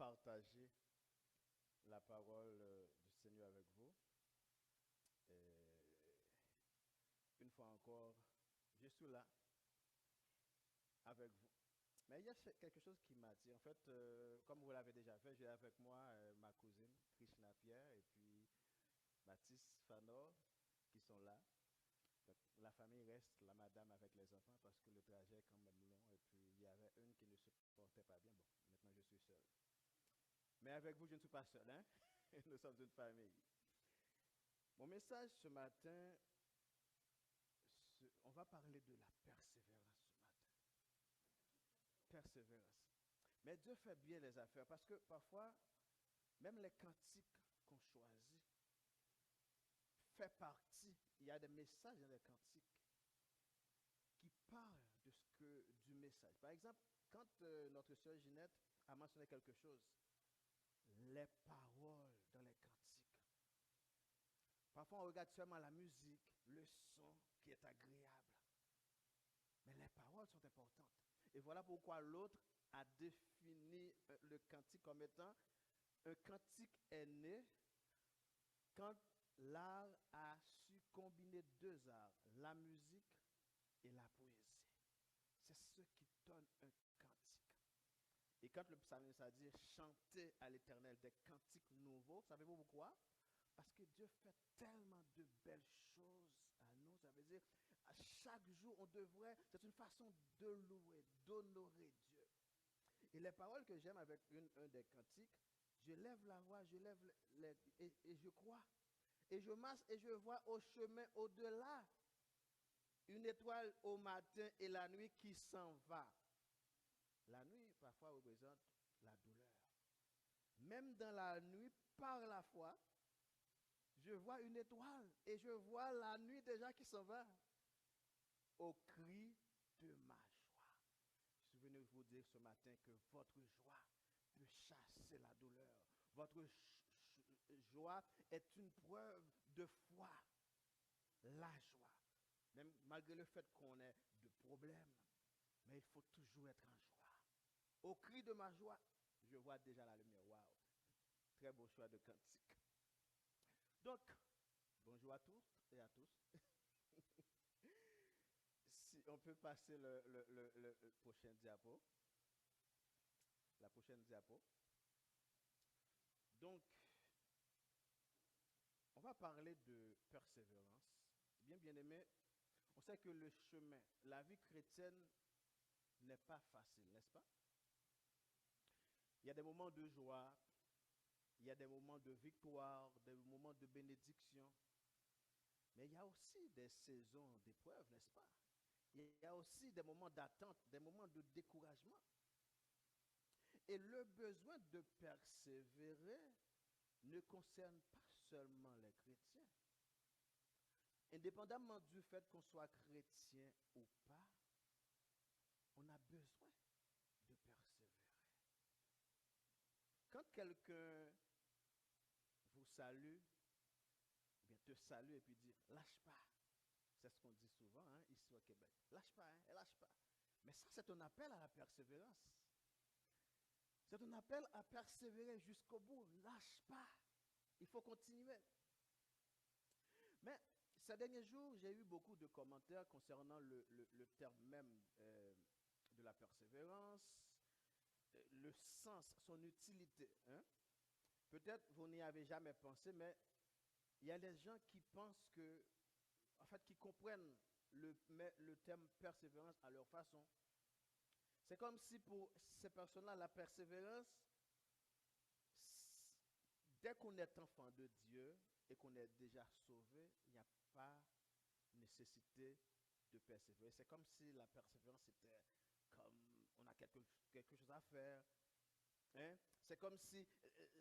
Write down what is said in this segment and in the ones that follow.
partager la parole du Seigneur avec vous. Une fois encore, je suis là avec vous. Mais il y a quelque chose qui m'attire. En fait, comme vous l'avez déjà fait, j'ai avec moi ma cousine Krishna Pierre et puis Baptiste Fanor qui sont là. Donc, la famille reste, la madame avec les enfants parce que le trajet est quand même long et puis il y avait une qui ne se portait pas bien. Bon, maintenant je suis seul. Mais avec vous, je ne suis pas seul, hein? Nous sommes une famille. Mon message ce matin, on va parler de la persévérance ce matin. Persévérance. Mais Dieu fait bien les affaires parce que parfois, même les cantiques qu'on choisit fait partie. Il y a des messages dans les cantiques qui parlent du message. Par exemple, quand notre sœur Ginette a mentionné quelque chose, les paroles dans les cantiques. Parfois, on regarde seulement la musique, le son qui est agréable. Mais les paroles sont importantes. Et voilà pourquoi l'autre a défini le cantique comme étant un cantique est né quand l'art a su combiner deux arts, la musique et la poésie. C'est ce qui donne un cantique. Et quand le psalmiste a dit chanter à l'Éternel des cantiques nouveaux, savez-vous pourquoi? Parce que Dieu fait tellement de belles choses à nous. Ça veut dire, à chaque jour, on devrait, c'est une façon de louer, d'honorer Dieu. Et les paroles que j'aime avec un des cantiques, je lève la voix, je lève et je crois. Et je marche et je vois au chemin au-delà une étoile au matin et la nuit qui s'en va. La nuit, parfois, représente la douleur. Même dans la nuit, par la foi, je vois une étoile et je vois la nuit déjà qui s'en va. Au cri de ma joie. Je suis venu vous dire ce matin que votre joie peut chasser la douleur. Votre joie est une preuve de foi. La joie. Même malgré le fait qu'on ait de problèmes, mais il faut toujours être en joie. Au cri de ma joie, je vois déjà la lumière. Waouh! Très beau choix de cantique. Donc, bonjour à tous et à tous. Si on peut passer le prochain diapo. La prochaine diapo. Donc, on va parler de persévérance. Bien aimé, on sait que le chemin, la vie chrétienne n'est pas facile, n'est-ce pas? Il y a des moments de joie, il y a des moments de victoire, des moments de bénédiction. Mais il y a aussi des saisons d'épreuve, n'est-ce pas? Il y a aussi des moments d'attente, des moments de découragement. Et le besoin de persévérer ne concerne pas seulement les chrétiens. Indépendamment du fait qu'on soit chrétien ou pas, on a besoin de persévérer. Quand quelqu'un vous salue, bien te salue et puis dit lâche pas. C'est ce qu'on dit souvent hein, ici au Québec. Lâche pas, hein, lâche pas. Mais ça, c'est un appel à la persévérance. C'est un appel à persévérer jusqu'au bout. Lâche pas. Il faut continuer. Mais ces derniers jours, j'ai eu beaucoup de commentaires concernant le terme même de la persévérance, le sens, son utilité. Hein? Peut-être vous n'y avez jamais pensé, mais il y a des gens qui pensent que, en fait, qui comprennent le terme persévérance à leur façon. C'est comme si pour ces personnes-là, la persévérance, dès qu'on est enfant de Dieu et qu'on est déjà sauvé, il n'y a pas nécessité de persévérer. C'est comme si la persévérance était comme on a quelque chose à faire. Hein? C'est comme si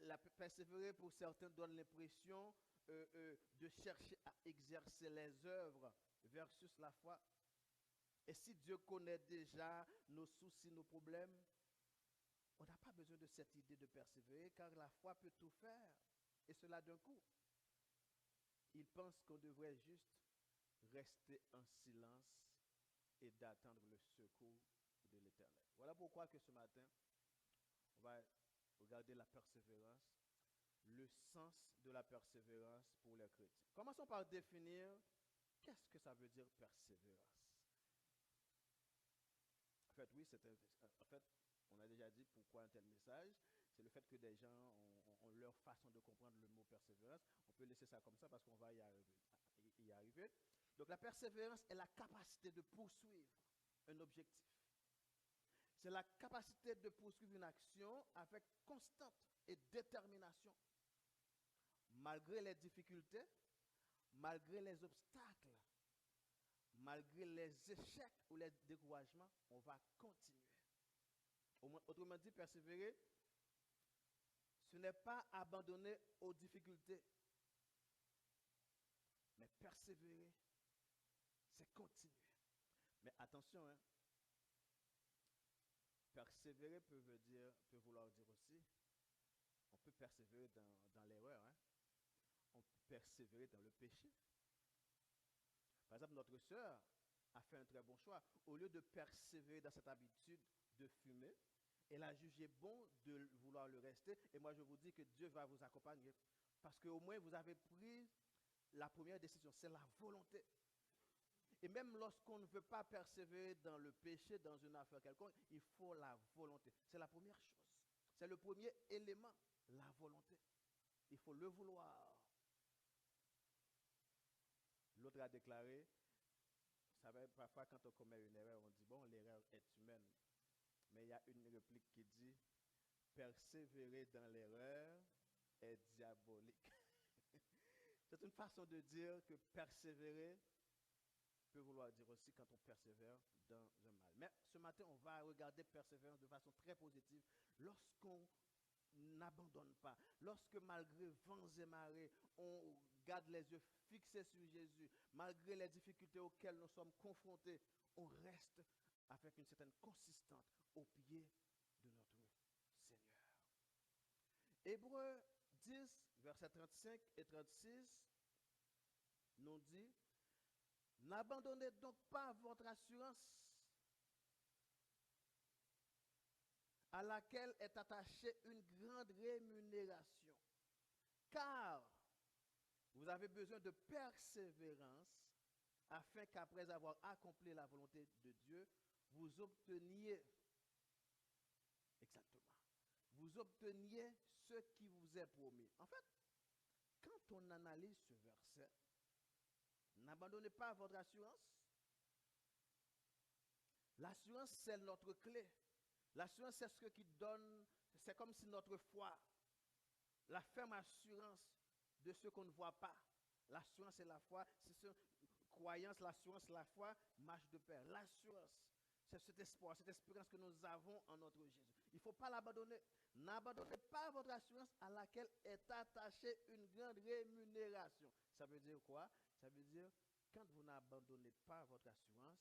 la persévérer pour certains donne l'impression de chercher à exercer les œuvres versus la foi. Et si Dieu connaît déjà nos soucis, nos problèmes, on n'a pas besoin de cette idée de persévérer car la foi peut tout faire. Et cela d'un coup. Il pense qu'on devrait juste rester en silence et d'attendre le secours de l'Éternel. Voilà pourquoi que ce matin, on va Regardez la persévérance, le sens de la persévérance pour les chrétiens. Commençons par définir qu'est-ce que ça veut dire persévérance. En fait, oui, en fait, on a déjà dit pourquoi un tel message. C'est le fait que des gens ont leur façon de comprendre le mot persévérance. On peut laisser ça comme ça parce qu'on va y arriver. Donc la persévérance est la capacité de poursuivre un objectif. C'est la capacité de poursuivre une action avec constante et détermination, malgré les difficultés, malgré les obstacles, malgré les échecs ou les découragements, on va continuer. Autrement dit, persévérer, ce n'est pas abandonner aux difficultés, mais persévérer, c'est continuer. Mais attention, hein, persévérer peut vouloir dire aussi, on peut persévérer dans l'erreur, hein. On peut persévérer dans le péché. Par exemple, notre sœur a fait un très bon choix. Au lieu de persévérer dans cette habitude de fumer, elle a jugé bon de vouloir le rester. Et moi, je vous dis que Dieu va vous accompagner. Parce qu'au moins, vous avez pris la première décision, c'est la volonté. Et même lorsqu'on ne veut pas persévérer dans le péché, dans une affaire quelconque, il faut la volonté. C'est la première chose. C'est le premier élément, la volonté. Il faut le vouloir. L'autre a déclaré, vous savez, parfois quand on commet une erreur, on dit, bon, l'erreur est humaine. Mais il y a une réplique qui dit, persévérer dans l'erreur est diabolique. C'est une façon de dire que persévérer peut vouloir dire aussi quand on persévère dans un mal. Mais ce matin, on va regarder persévérance de façon très positive. Lorsqu'on n'abandonne pas, lorsque malgré vents et marées, on garde les yeux fixés sur Jésus, malgré les difficultés auxquelles nous sommes confrontés, on reste avec une certaine consistance au pied de notre Seigneur. Hébreux 10, versets 35 et 36, nous dit, n'abandonnez donc pas votre assurance à laquelle est attachée une grande rémunération, car vous avez besoin de persévérance afin qu'après avoir accompli la volonté de Dieu, vous obteniez, exactement, vous obteniez ce qui vous est promis. En fait, quand on analyse ce verset, n'abandonnez pas votre assurance. L'assurance, c'est notre clé. L'assurance, c'est ce qui donne, c'est comme si notre foi, la ferme assurance de ce qu'on ne voit pas. L'assurance et la foi, c'est ce croyance, l'assurance, la foi marche de pair. L'assurance, c'est cet espoir, cette espérance que nous avons en notre Jésus. Il ne faut pas l'abandonner. N'abandonnez pas votre assurance à laquelle est attachée une grande rémunération. Ça veut dire quoi? Ça veut dire, quand vous n'abandonnez pas votre assurance,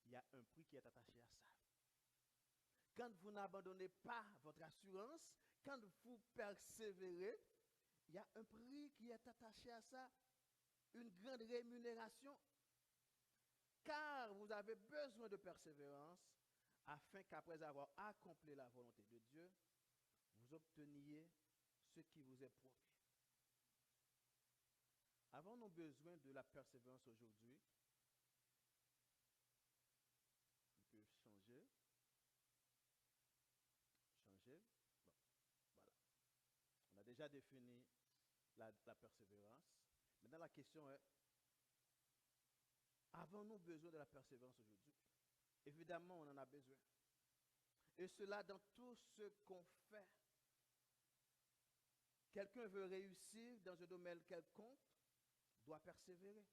il y a un prix qui est attaché à ça. Quand vous n'abandonnez pas votre assurance, quand vous persévérez, il y a un prix qui est attaché à ça, une grande rémunération, car vous avez besoin de persévérance afin qu'après avoir accompli la volonté de Dieu, vous obteniez ce qui vous est promis. Avons-nous besoin de la persévérance aujourd'hui? On peut changer. Bon, voilà. On a déjà défini la persévérance. Maintenant, la question est, avons-nous besoin de la persévérance aujourd'hui? Évidemment, on en a besoin. Et cela dans tout ce qu'on fait. Quelqu'un veut réussir dans un domaine quelconque, doit persévérer.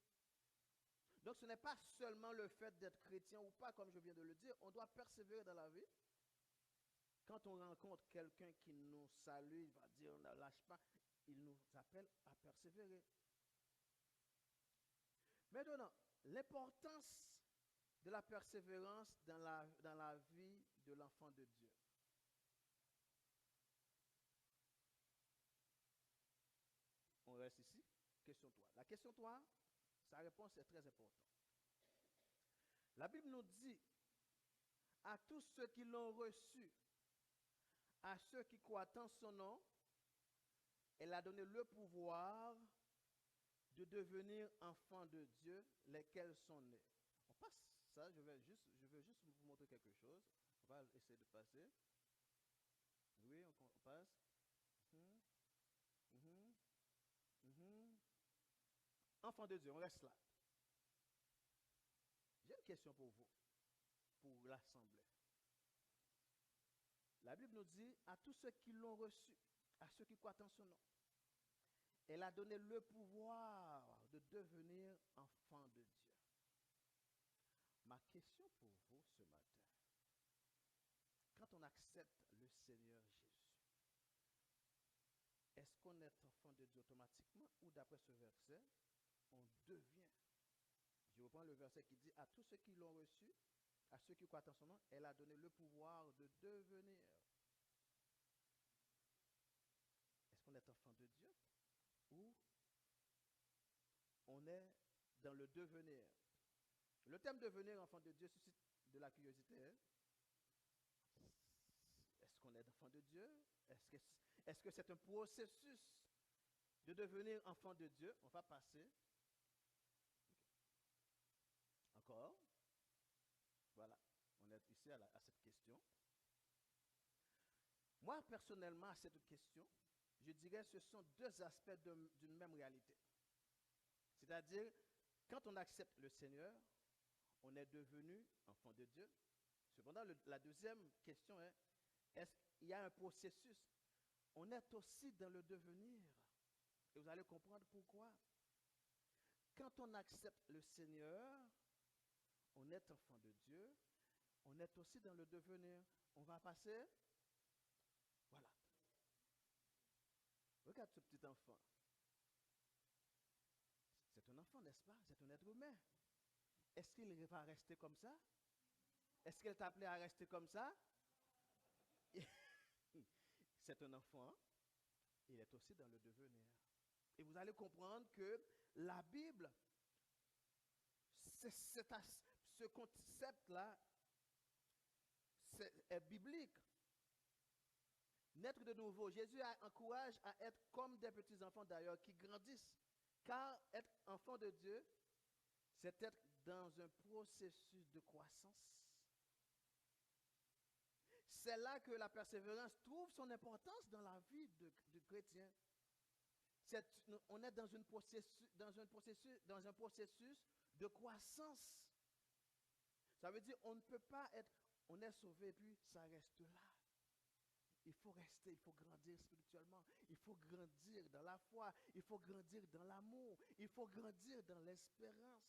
Donc ce n'est pas seulement le fait d'être chrétien ou pas, comme je viens de le dire, on doit persévérer dans la vie. Quand on rencontre quelqu'un qui nous salue, il va dire, on ne lâche pas, il nous appelle à persévérer. Maintenant, l'importance de la persévérance dans la vie de l'enfant de Dieu. On reste ici. Question 3. La question 3, sa réponse est très importante. La Bible nous dit, à tous ceux qui l'ont reçu, À ceux qui croient en son nom, elle a donné le pouvoir de devenir enfants de Dieu, lesquels sont nés. On passe ça, je veux juste vous montrer quelque chose. On va essayer de passer. Oui, on passe. Mhm, mhm, mhm. Enfants de Dieu, on reste là. J'ai une question pour vous, pour l'Assemblée. La Bible nous dit, à tous ceux qui l'ont reçu, à ceux qui croient en son nom, elle a donné le pouvoir de devenir enfants de Dieu. Ma question pour vous ce matin, quand on accepte le Seigneur Jésus, est-ce qu'on est enfant de Dieu automatiquement ou d'après ce verset, on devient? Je reprends le verset qui dit, à tous ceux qui l'ont reçu, à ceux qui croient en son nom, elle a donné le pouvoir de devenir. Est-ce qu'on est enfant de Dieu ou on est dans le devenir? Le terme devenir enfant de Dieu suscite de la curiosité. Hein? Est-ce qu'on est enfant de Dieu? Est-ce que c'est un processus de devenir enfant de Dieu? On va passer. Encore. Voilà. On est ici à cette question. Moi, personnellement, à cette question, je dirais que ce sont deux aspects d'une même réalité. C'est-à-dire, quand on accepte le Seigneur, on est devenu enfant de Dieu. Cependant, la deuxième question est, est-ce qu'il y a un processus? On est aussi dans le devenir. Et vous allez comprendre pourquoi. Quand on accepte le Seigneur, on est enfant de Dieu, on est aussi dans le devenir. On va passer. Voilà. Regarde ce petit enfant. C'est un enfant, n'est-ce pas? C'est un être humain. Est-ce qu'il va rester comme ça? Est-ce qu'elle t'a appelé à rester comme ça? C'est un enfant. Il est aussi dans le devenir. Et vous allez comprendre que la Bible, ce concept-là, est biblique. Naître de nouveau, Jésus encourage à être comme des petits-enfants d'ailleurs qui grandissent. Car être enfant de Dieu, c'est être dans un processus de croissance. C'est là que la persévérance trouve son importance dans la vie du chrétien. On est dans un processus de croissance. Ça veut dire on ne peut pas être, on est sauvé et puis ça reste là. Il faut rester, il faut grandir spirituellement, il faut grandir dans la foi, il faut grandir dans l'amour, il faut grandir dans l'espérance.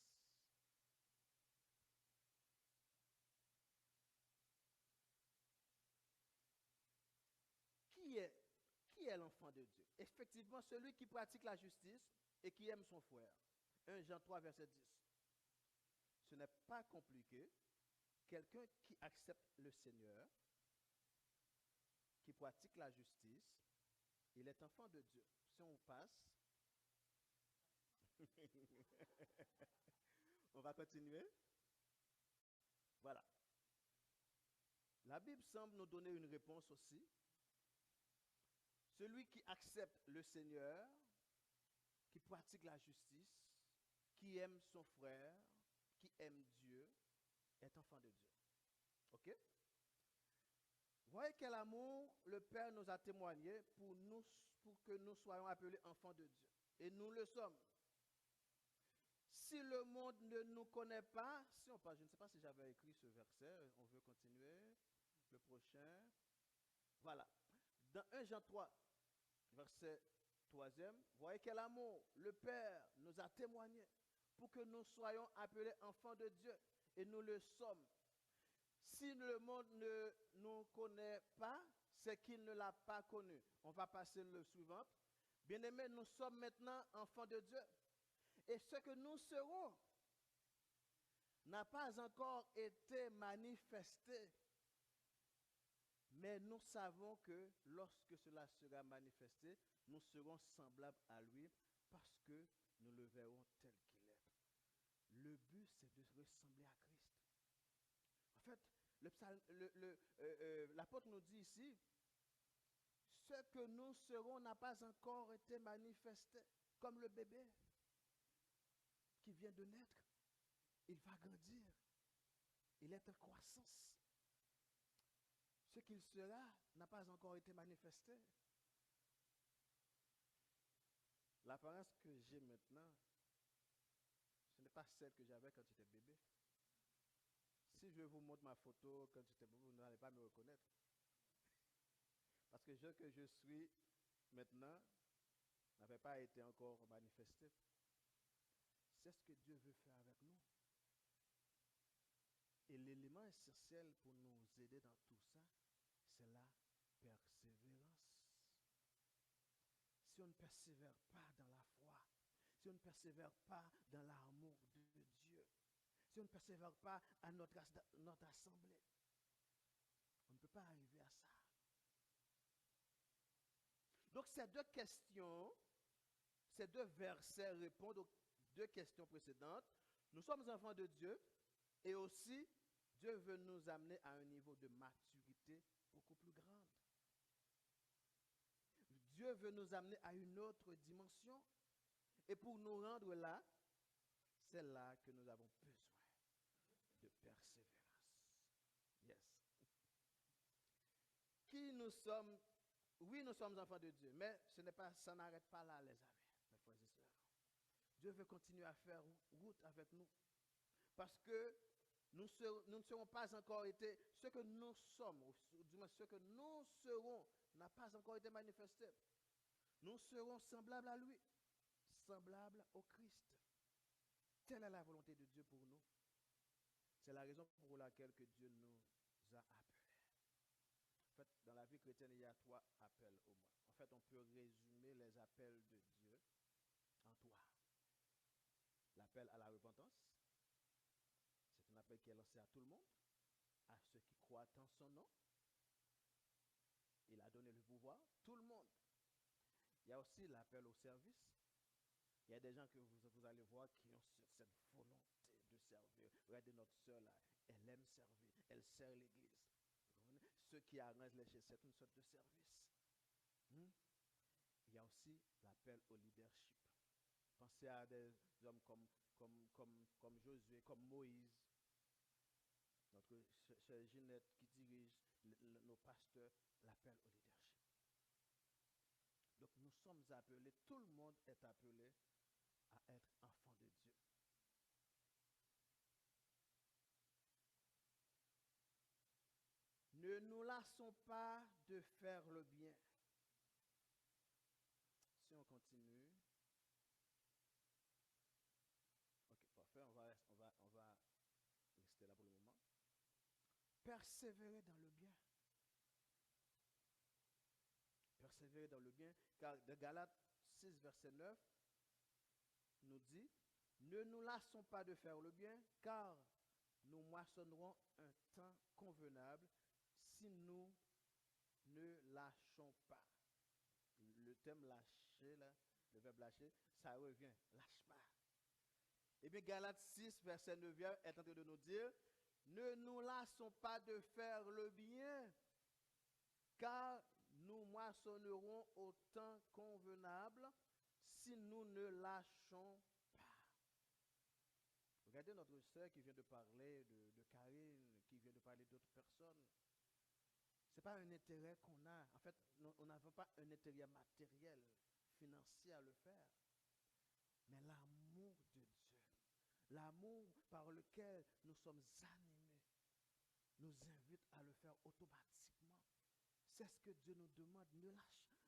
Qui est l'enfant de Dieu? Effectivement, celui qui pratique la justice et qui aime son frère. 1 Jean 3, verset 10. Ce n'est pas compliqué. Quelqu'un qui accepte le Seigneur, qui pratique la justice, il est enfant de Dieu. Si on passe, on va continuer. Voilà. La Bible semble nous donner une réponse aussi. Celui qui accepte le Seigneur, qui pratique la justice, qui aime son frère, qui aime Dieu, est enfant de Dieu. OK? Voyez quel amour le Père nous a témoigné pour que nous soyons appelés enfants de Dieu. Et nous le sommes. Si le monde ne nous connaît pas, si on passe, je ne sais pas si j'avais écrit ce verset, on veut continuer. Le prochain. Voilà. Dans 1 Jean 3, verset 3e, voyez quel amour le Père nous a témoigné pour que nous soyons appelés enfants de Dieu. Et nous le sommes. Si le monde ne nous connaît pas, c'est qu'il ne l'a pas connu. On va passer le suivant. Bien-aimés, nous sommes maintenant enfants de Dieu. Et ce que nous serons n'a pas encore été manifesté. Mais nous savons que lorsque cela sera manifesté, nous serons semblables à lui parce que nous le verrons tel qu'il est. Le but, c'est de ressembler à Christ. En fait, l'apôtre nous dit ici, ce que nous serons n'a pas encore été manifesté, comme le bébé qui vient de naître. Il va grandir. Il est en croissance. Ce qu'il sera n'a pas encore été manifesté. L'apparence que j'ai maintenant, ce n'est pas celle que j'avais quand j'étais bébé. Si je vous montre ma photo quand j'étais bébé, vous n'allez pas me reconnaître. Parce que ce que je suis maintenant n'avait pas été encore manifesté. C'est ce que Dieu veut faire avec nous. Et l'élément essentiel pour nous aider dans tout ça, c'est la persévérance. Si on ne persévère pas dans la foi, si on ne persévère pas dans l'amour de Dieu, si on ne persévère pas à notre assemblée, on ne peut pas arriver à ça. Donc ces deux questions, ces deux versets répondent aux deux questions précédentes. Nous sommes enfants de Dieu et aussi Dieu veut nous amener à un niveau de maturité beaucoup plus grand. Dieu veut nous amener à une autre dimension. Et pour nous rendre là, c'est là que nous avons besoin de persévérance. Yes. Qui nous sommes? Oui, nous sommes enfants de Dieu, mais ça n'arrête pas là, les amis, mes frères et sœurs. Dieu veut continuer à faire route avec nous. Parce que nous ne serons pas encore été, ce que nous sommes, ou du moins ce que nous serons, n'a pas encore été manifesté. Nous serons semblables à lui, semblables au Christ. Telle est la volonté de Dieu pour nous. C'est la raison pour laquelle que Dieu nous a appelés. En fait, dans la vie chrétienne, il y a 3 appels au moins. En fait, on peut résumer les appels de Dieu en 3. L'appel à la repentance, c'est un appel qui est lancé à tout le monde, à ceux qui croient en son nom. Il a donné le pouvoir, tout le monde. Il y a aussi l'appel au service. Il y a des gens que vous allez voir qui ont cette volonté de servir. Regardez notre soeur là, elle aime servir, elle sert l'église. Ceux qui arrangent les chaises, c'est une sorte de service. Il y a aussi l'appel au leadership. Pensez à des hommes comme Josué, comme Moïse, notre sœur Ginette qui dirige nos pasteurs, l'appel au leadership. Donc nous sommes appelés, tout le monde est appelé à être enfant de Dieu. Ne nous lassons pas de faire le bien. Si on continue. Ok, parfait, on va rester là pour le moment. Persévérer dans le bien. Persévérer dans le bien, car de Galates 6, verset 9, nous dit, ne nous lassons pas de faire le bien, car nous moissonnerons un temps convenable si nous ne lâchons pas. Le thème lâcher, là, le verbe lâcher, ça revient, lâche pas. Et bien Galates 6, verset 9 est en train de nous dire, ne nous lassons pas de faire le bien, car nous moissonnerons au temps convenable si nous ne lâchons pas. Regardez notre sœur qui vient de parler de Karine, qui vient de parler d'autres personnes. Ce n'est pas un intérêt qu'on a. En fait, on n'a pas un intérêt matériel, financier à le faire. Mais l'amour de Dieu, l'amour par lequel nous sommes animés, nous invite à le faire automatiquement. C'est ce que Dieu nous demande.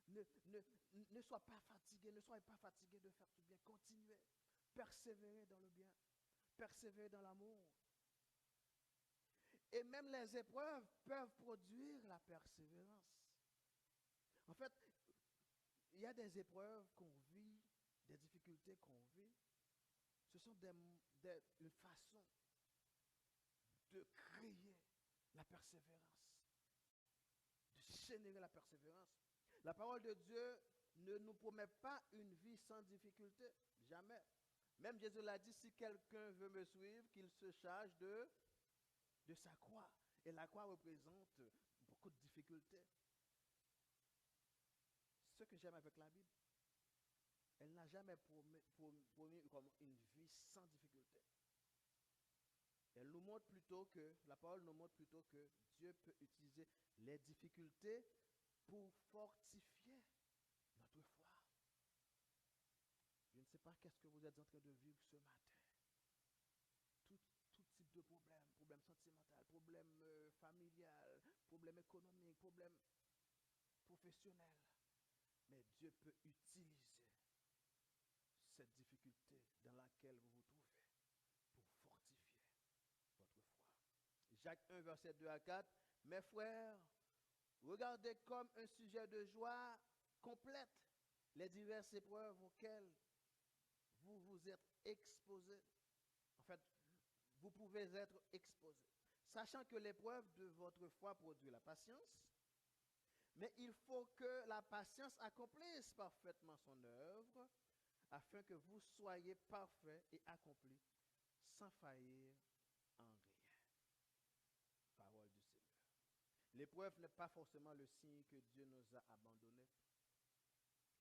Ne sois pas fatigué, ne soyez pas fatigué de faire tout bien. Continuez, persévérer dans le bien, persévérer dans l'amour. Et même les épreuves peuvent produire la persévérance. En fait, il y a des épreuves qu'on vit, des difficultés qu'on vit. Ce sont une façon de créer la persévérance, de générer la persévérance. La parole de Dieu ne nous promet pas une vie sans difficulté, jamais. Même Jésus l'a dit, si quelqu'un veut me suivre, qu'il se charge de sa croix. Et la croix représente beaucoup de difficultés. Ce que j'aime avec la Bible, elle n'a jamais promis comme une vie sans difficulté. Elle nous montre plutôt que, la parole nous montre plutôt que Dieu peut utiliser les difficultés pour fortifier notre foi. Je ne sais pas qu'est-ce que vous êtes en train de vivre ce matin. Tout, tout type de problème, problème sentimental, problème familial, problème économique, problème professionnel. Mais Dieu peut utiliser cette difficulté dans laquelle vous vous trouvez pour fortifier votre foi. Jacques 1, verset 2 à 4. Mes frères, regardez comme un sujet de joie complète les diverses épreuves auxquelles vous vous êtes exposés. En fait, vous pouvez être exposés. Sachant que l'épreuve de votre foi produit la patience, mais il faut que la patience accomplisse parfaitement son œuvre, afin que vous soyez parfaits et accomplis, sans faillir en rien. Parole du Seigneur. L'épreuve n'est pas forcément le signe que Dieu nous a abandonnés.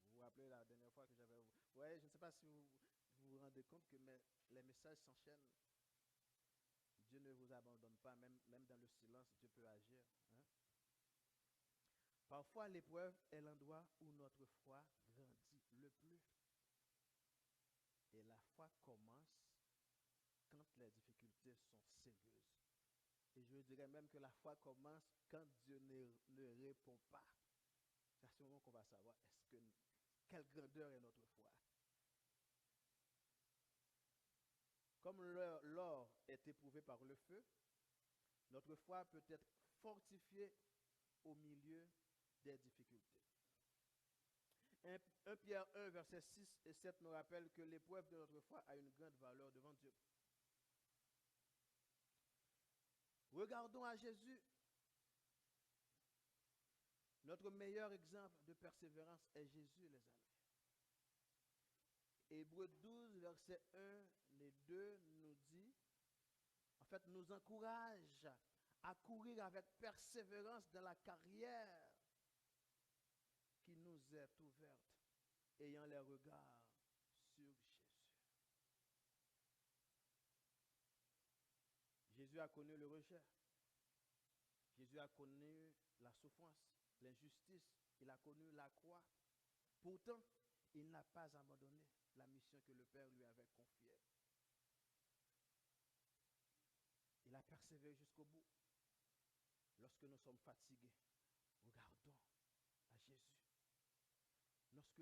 Vous vous rappelez la dernière fois que j'avais... Ouais, je ne sais pas si vous rendez compte que les messages s'enchaînent. Dieu ne vous abandonne pas, même dans le silence, Dieu peut agir. Hein? Parfois, l'épreuve est l'endroit où notre foi grandit le plus. Et la foi commence quand les difficultés sont sérieuses. Et je dirais même que la foi commence quand Dieu ne répond pas. C'est à ce moment qu'on va savoir quelle grandeur est notre foi. Comme l'or est éprouvé par le feu, notre foi peut être fortifiée au milieu des difficultés. 1 Pierre 1, verset 6 et 7 nous rappelle que l'épreuve de notre foi a une grande valeur devant Dieu. Regardons à Jésus. Notre meilleur exemple de persévérance est Jésus, les amis. Hébreux 12, verset 1 et 2 nous dit, en fait, nous encourage à courir avec persévérance dans la carrière qui nous est ouverte, ayant les regards sur Jésus. Jésus a connu le rejet. Jésus a connu la souffrance, l'injustice. Il a connu la croix. Pourtant, il n'a pas abandonné la mission que le Père lui avait confiée. Il a persévéré jusqu'au bout. Lorsque nous sommes fatigués, regardons à Jésus. Lorsque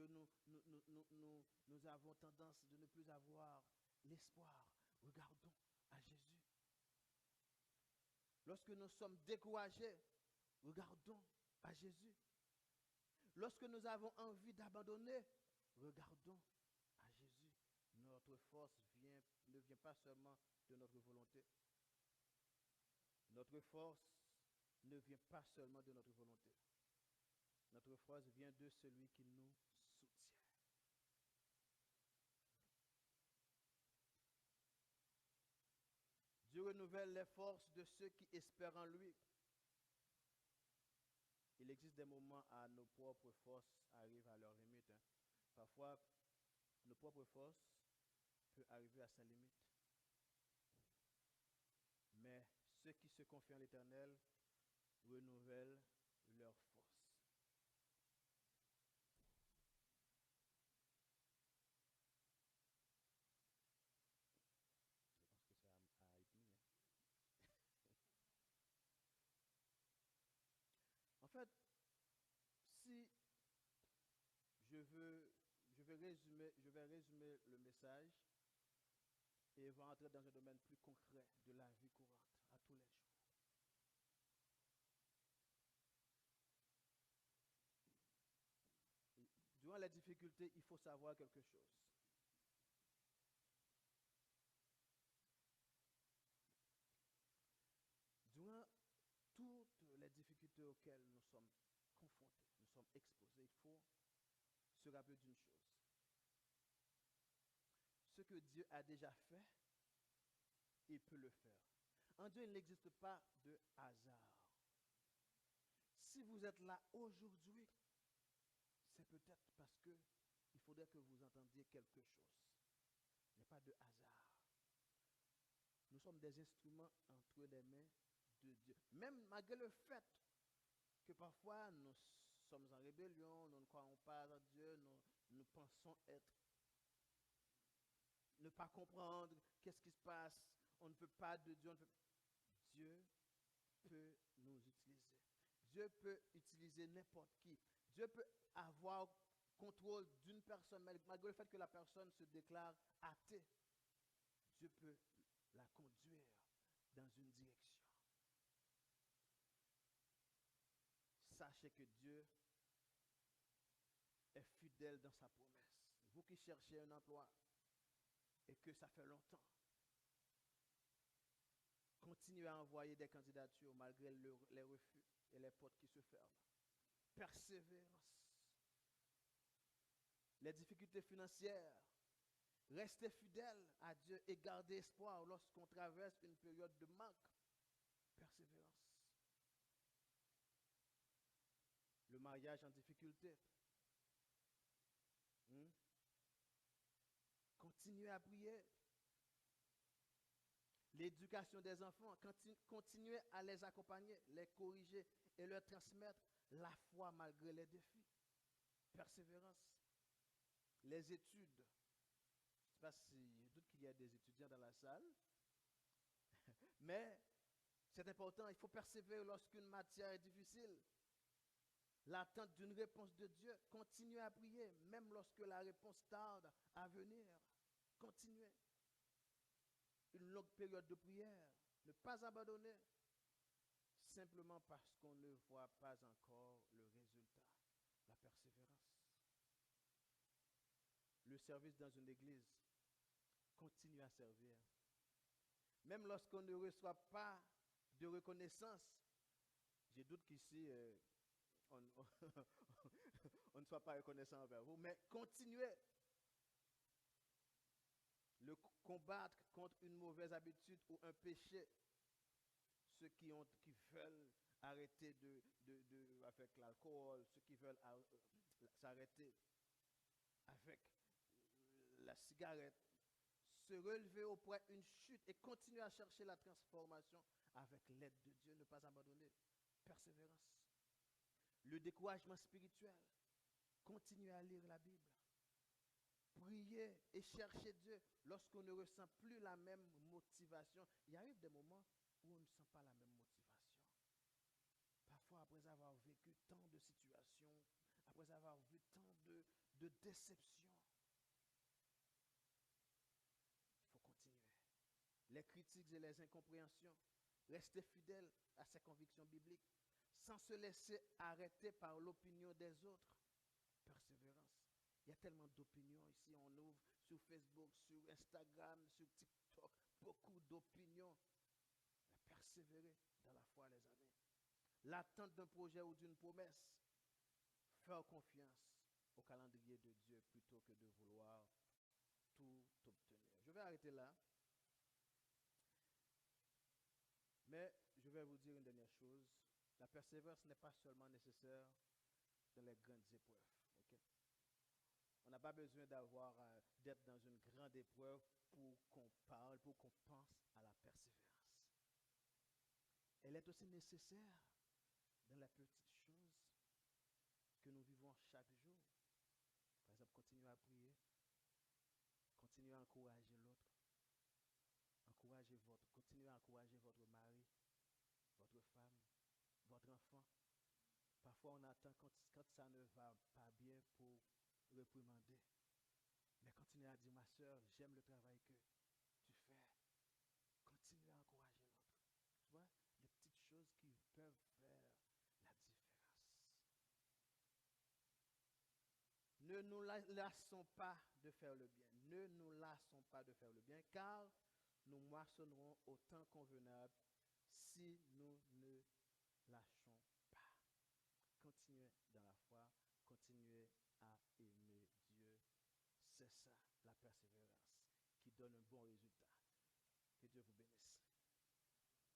nous avons tendance de ne plus avoir l'espoir, regardons à Jésus. Lorsque nous sommes découragés, regardons à Jésus. Lorsque nous avons envie d'abandonner, regardons à Jésus. Notre force ne vient pas seulement de notre volonté. Notre force ne vient pas seulement de notre volonté. Notre force vient de celui qui nous soutient. Dieu renouvelle les forces de ceux qui espèrent en lui. Il existe des moments où nos propres forces arrivent à leur limite. Hein. Parfois, nos propres forces peuvent arriver à sa limite. Mais ceux qui se confient en l'Éternel renouvellent leur force. Je pense que ça a été mis. En fait, si je vais résumer le message et va entrer dans un domaine plus concret de la vie courante, à tous les jours. Durant les difficultés, il faut savoir quelque chose. Durant toutes les difficultés auxquelles nous sommes confrontés, nous sommes exposés, il faut se rappeler d'une chose. Ce que Dieu a déjà fait, il peut le faire. En Dieu, il n'existe pas de hasard. Si vous êtes là aujourd'hui, c'est peut-être parce que il faudrait que vous entendiez quelque chose. Il n'y a pas de hasard. Nous sommes des instruments entre les mains de Dieu. Même malgré le fait que parfois nous sommes en rébellion, nous ne croyons pas en Dieu, nous pensons être, ne pas comprendre qu'est-ce qui se passe, on ne peut pas de Dieu, Dieu peut nous utiliser. Dieu peut utiliser n'importe qui. Dieu peut avoir contrôle d'une personne, malgré le fait que la personne se déclare athée. Dieu peut la conduire dans une direction. Sachez que Dieu est fidèle dans sa promesse. Vous qui cherchez un emploi et que ça fait longtemps, continuez à envoyer des candidatures malgré les refus et les portes qui se ferment. Persévérance. Les difficultés financières, restez fidèles à Dieu et gardez espoir lorsqu'on traverse une période de manque. Persévérance. Le mariage en difficulté. Continuez à prier. L'éducation des enfants, continuez à les accompagner, les corriger et leur transmettre la foi malgré les défis. Persévérance. Les études. Je ne sais pas si je doute qu'il y a des étudiants dans la salle, mais c'est important, il faut persévérer lorsqu'une matière est difficile. L'attente d'une réponse de Dieu, continuez à prier, même lorsque la réponse tarde à venir. Continuez. Une longue période de prière, ne pas abandonner, simplement parce qu'on ne voit pas encore le résultat. La persévérance. Le service dans une église, continue à servir. Même lorsqu'on ne reçoit pas de reconnaissance, je doute qu'ici, on ne soit pas reconnaissant envers vous, mais continuez. Le combattre contre une mauvaise habitude ou un péché. Ceux qui veulent arrêter avec l'alcool, ceux qui veulent s'arrêter avec la cigarette, se relever auprès d'une chute et continuer à chercher la transformation avec l'aide de Dieu, ne pas abandonner. Persévérance. Le découragement spirituel. Continuez à lire la Bible. Priez et cherchez Dieu lorsqu'on ne ressent plus la même motivation. Il arrive des moments où on ne sent pas la même motivation. Parfois, après avoir vécu tant de situations, après avoir vu tant de déceptions, il faut continuer. Les critiques et les incompréhensions, restez fidèles à ses convictions bibliques, sans se laisser arrêter par l'opinion des autres. Persévérance. Il y a tellement d'opinions ici, on ouvre sur Facebook, sur Instagram, sur TikTok, beaucoup d'opinions. Persévérer dans la foi, les amis. L'attente d'un projet ou d'une promesse, faire confiance au calendrier de Dieu plutôt que de vouloir tout obtenir. Je vais arrêter là. Mais je vais vous dire une dernière chose. La persévérance n'est pas seulement nécessaire dans les grandes épreuves. Okay? On n'a pas besoin d'être dans une grande épreuve pour qu'on parle, pour qu'on pense à la persévérance. Elle est aussi nécessaire dans les petites choses que nous vivons chaque jour. Par exemple, continuez à prier, continuez à encourager l'autre, continuez à encourager votre mari, votre femme, votre enfant. Parfois, on attend quand ça ne va pas bien pour réprimander. Mais continuez à dire, ma soeur, j'aime le travail que tu fais. Continuez à encourager l'autre. Tu vois, les petites choses qui peuvent faire la différence. Ne nous lassons pas de faire le bien. Ne nous lassons pas de faire le bien, car nous moissonnerons au temps convenable si nous ne lâchons pas. Continuez dans la foi, continuez à aimer Dieu. C'est ça, la persévérance.